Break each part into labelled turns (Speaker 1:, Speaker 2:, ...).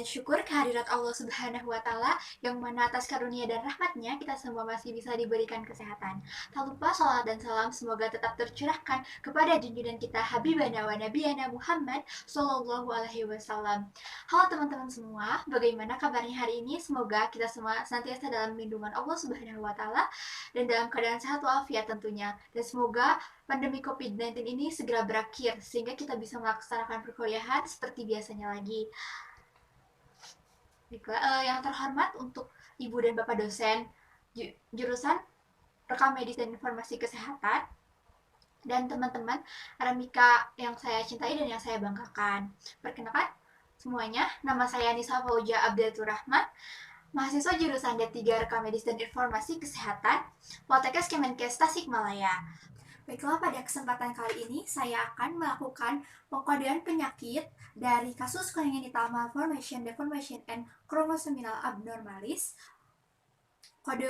Speaker 1: dan syukur kehadirat Allah Subhanahu wa Ta'ala, yang mana atas karunia dan rahmatnya kita semua masih bisa diberikan kesehatan. Tak lupa salat dan salam semoga tetap tercurahkan kepada junjungan kita Habibana wa Nabiyana Muhammad Sallallahu Alaihi Wasallam. Halo teman-teman semua, bagaimana kabarnya hari ini? Semoga kita semua senantiasa dalam lindungan Allah Subhanahu wa Ta'ala dan dalam keadaan sehat walafiat tentunya. Dan semoga pandemi COVID-19 ini segera berakhir sehingga kita bisa melaksanakan perkuliahan seperti biasanya lagi. Yang terhormat untuk Ibu dan Bapak dosen jurusan Rekam Medis dan Informasi Kesehatan dan teman-teman Aramika yang saya cintai dan yang saya banggakan. Perkenalkan semuanya, nama saya Nisa Fauja Abdul Rahman, mahasiswa jurusan D3 Rekam Medis dan Informasi Kesehatan, Poltekkes Kemenkes Tasikmalaya. Baiklah, pada kesempatan kali ini saya akan melakukan pengkodean penyakit dari kasus congenital malformation, deformation, and chromosomal abnormalis. Kode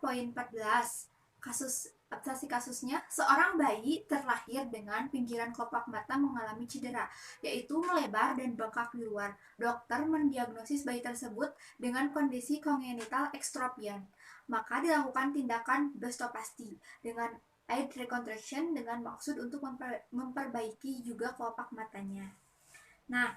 Speaker 1: 4.14. Kasusnya, seorang bayi terlahir dengan pinggiran kelopak mata mengalami cedera, yaitu melebar dan bengkak di luar. Dokter mendiagnosis bayi tersebut dengan kondisi congenital extropian. Maka dilakukan tindakan bestopasti dengan eye reconstruction dengan maksud untuk memperbaiki juga kelopak matanya. Nah,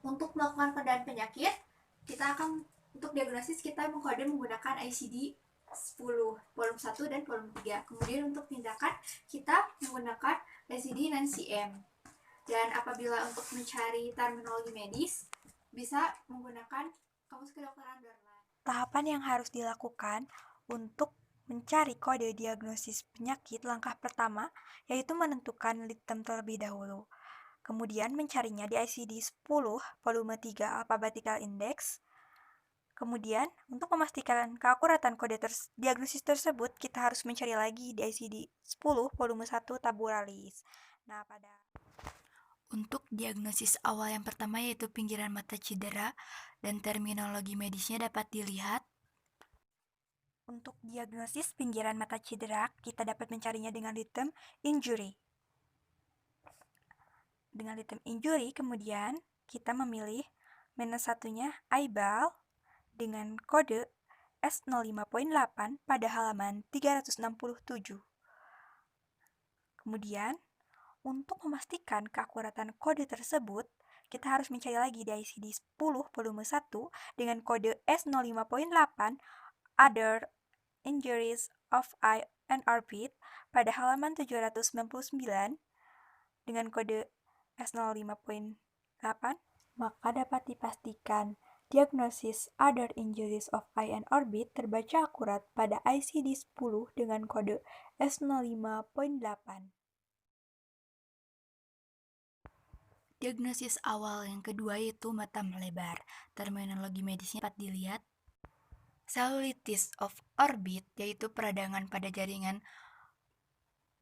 Speaker 1: untuk melakukan pendataan penyakit, kita akan untuk diagnosis kita mengkode menggunakan ICD 10, volume 1 dan volume 3. Kemudian untuk tindakan kita menggunakan ICD 9CM. Dan apabila untuk mencari terminologi medis, bisa menggunakan Kamus Kedokteran Dorlan.
Speaker 2: Tahapan yang harus dilakukan untuk mencari kode diagnosis penyakit, langkah pertama yaitu menentukan litem terlebih dahulu. Kemudian mencarinya di ICD 10 volume 3 Alphabetical Index. Kemudian untuk memastikan keakuratan kode diagnosis tersebut, kita harus mencari lagi di ICD 10 volume 1 Tabularis. Untuk diagnosis awal yang pertama yaitu pinggiran mata cedera dan terminologi medisnya dapat dilihat. Untuk diagnosis pinggiran mata cedera, kita dapat mencarinya dengan litem injury. Dengan litem injury, kemudian kita memilih -1-nya eyeball dengan kode S05.8 pada halaman 367. Kemudian, untuk memastikan keakuratan kode tersebut, kita harus mencari lagi di ICD 10 volume 1 dengan kode S05.8 Other Injuries of Eye and Orbit pada halaman 799 dengan kode S05.8, maka dapat dipastikan diagnosis Other Injuries of Eye and Orbit terbaca akurat pada ICD 10 dengan kode S05.8. Diagnosis awal yang kedua yaitu mata melebar. Terminologi medisnya dapat dilihat. Cellulitis of orbit yaitu peradangan pada jaringan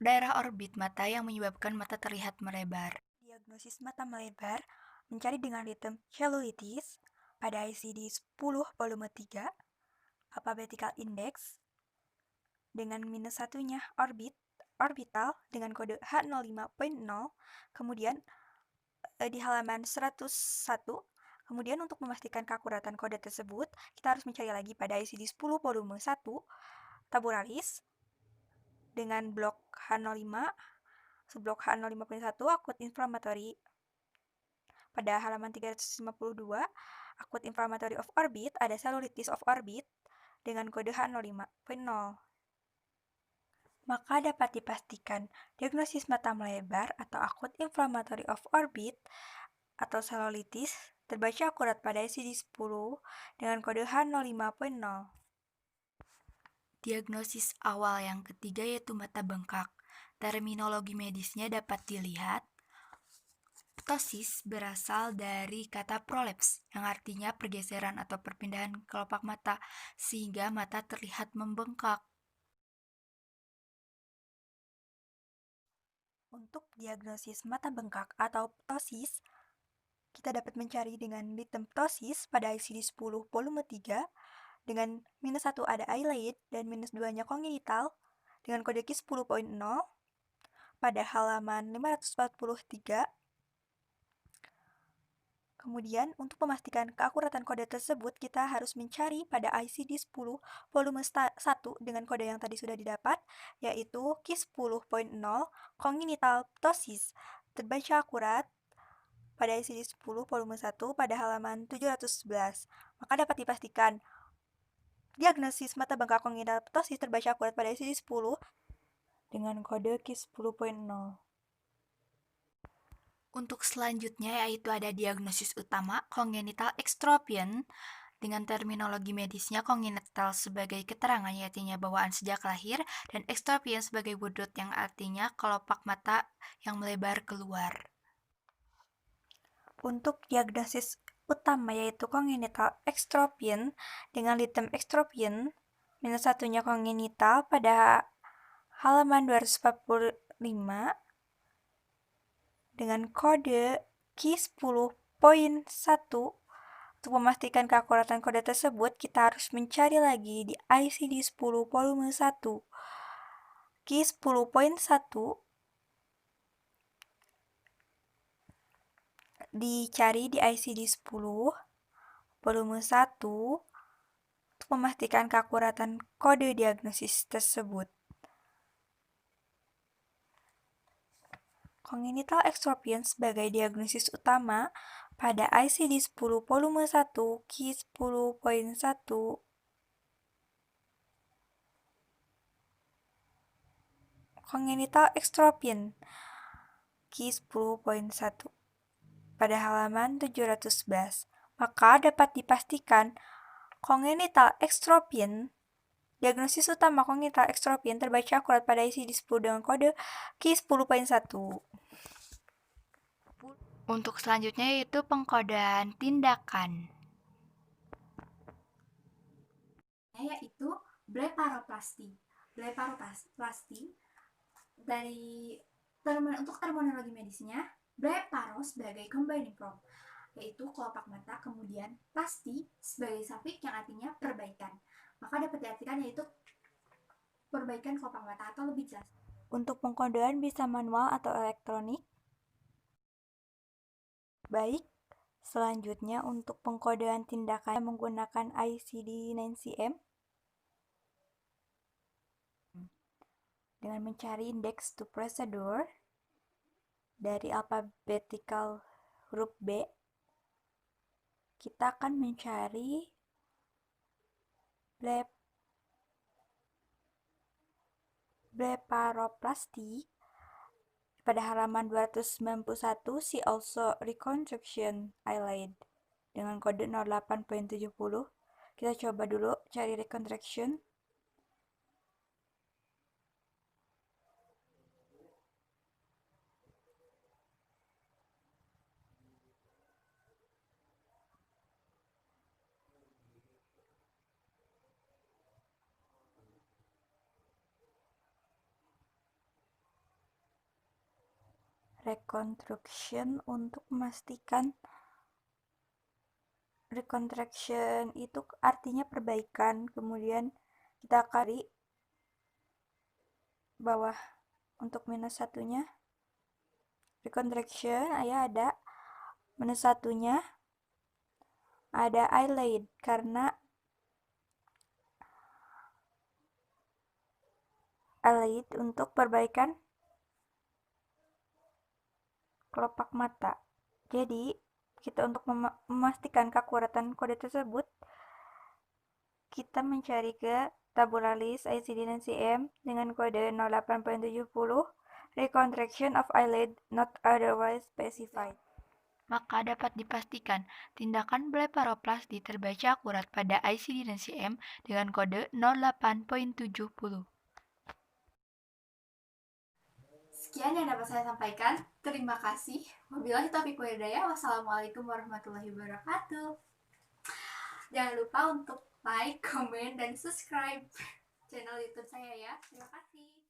Speaker 2: daerah orbit mata yang menyebabkan mata terlihat melebar. Diagnosis mata melebar mencari dengan litem cellulitis pada ICD 10 volume 3 Alphabetical Index dengan -1-nya orbital dengan kode H05.0, kemudian di halaman 101. Kemudian untuk memastikan keakuratan kode tersebut, kita harus mencari lagi pada ICD 10 volume 1 Tabularis dengan blok H05, subblok H05.1 akut inflammatory. Pada halaman 352, akut inflammatory of orbit ada cellulitis of orbit dengan kode H05.0. Maka dapat dipastikan diagnosis mata melebar atau akut inflammatory of orbit atau cellulitis terbaca akurat pada ICD 10 dengan kode H05.0. Diagnosis awal yang ketiga yaitu mata bengkak. Terminologi medisnya dapat dilihat. Ptosis berasal dari kata prolaps yang artinya pergeseran atau perpindahan kelopak mata sehingga mata terlihat membengkak. Untuk diagnosis mata bengkak atau ptosis, kita dapat mencari dengan litem ptosis pada ICD 10 volume 3 dengan -1 ada eyelid dan -2-nya congenital dengan kode Q 10.0 pada halaman 543. Kemudian, untuk memastikan keakuratan kode tersebut, kita harus mencari pada ICD-10 volume 1 dengan kode yang tadi sudah didapat, yaitu Q10.0 congenital ptosis. Terbaca akurat pada ICD-10 volume 1 pada halaman 711. Maka dapat dipastikan diagnosis mata bengkak congenital ptosis terbaca akurat pada ICD-10 dengan kode Q10.0. Untuk selanjutnya yaitu ada diagnosis utama congenital extropion dengan terminologi medisnya congenital sebagai keterangan yang artinya bawaan sejak lahir dan extropion sebagai wudut yang artinya kelopak mata yang melebar keluar. Untuk diagnosis utama yaitu congenital extropion dengan litem extropion minus satunya congenital pada halaman 245 dengan kode Q10.1. Untuk memastikan keakuratan kode tersebut, kita harus mencari lagi di ICD-10 volume 1. Q10.1 dicari di ICD-10 volume 1 untuk memastikan keakuratan kode diagnosis tersebut. Congenital extropion sebagai diagnosis utama pada ICD-10 volume 1 Q10.1. Congenital extropion Q10.1 pada halaman 711. Maka dapat dipastikan congenital extropion diagnosis utama congenital extropion terbaca akurat pada ICD-10 dengan kode Q10.1. Untuk selanjutnya yaitu pengkodean tindakan.
Speaker 1: Yaitu bleparoplasti. Bleparoplasti untuk terminologi medisnya, bleparo sebagai combining verb, yaitu kelopak mata, kemudian plasti sebagai suffix yang artinya perbaikan. Maka dapat diartikan yaitu perbaikan kelopak mata atau lebih jelas.
Speaker 2: Untuk pengkodean bisa manual atau elektronik. Baik, selanjutnya untuk pengkodean tindakan menggunakan ICD-9CM dengan mencari index to procedure dari alphabetical huruf B, kita akan mencari bleparoplasty pada halaman 291. See also reconstruction eyelid dengan kode 08.70. Kita coba dulu cari reconstruction. Reconstruction untuk memastikan reconstruction itu artinya perbaikan. Kemudian kita cari bawah untuk minus satunya reconstruction ada minus satunya ada eyelid karena eyelid untuk perbaikan kelopak mata. Jadi, kita untuk memastikan keakuratan kode tersebut, kita mencari ke tabularis ICD-9CM dengan kode 08.70, reconstruction of eyelid not otherwise specified. Maka dapat dipastikan tindakan bleparoplasty terbaca akurat pada ICD-9CM dengan kode 08.70.
Speaker 1: Sekian yang dapat saya sampaikan. Terima kasih. Wabillahi taufiq wal hidayah. Wassalamualaikum warahmatullahi wabarakatuh. Jangan lupa untuk like, komen, dan subscribe channel YouTube saya ya. Terima kasih.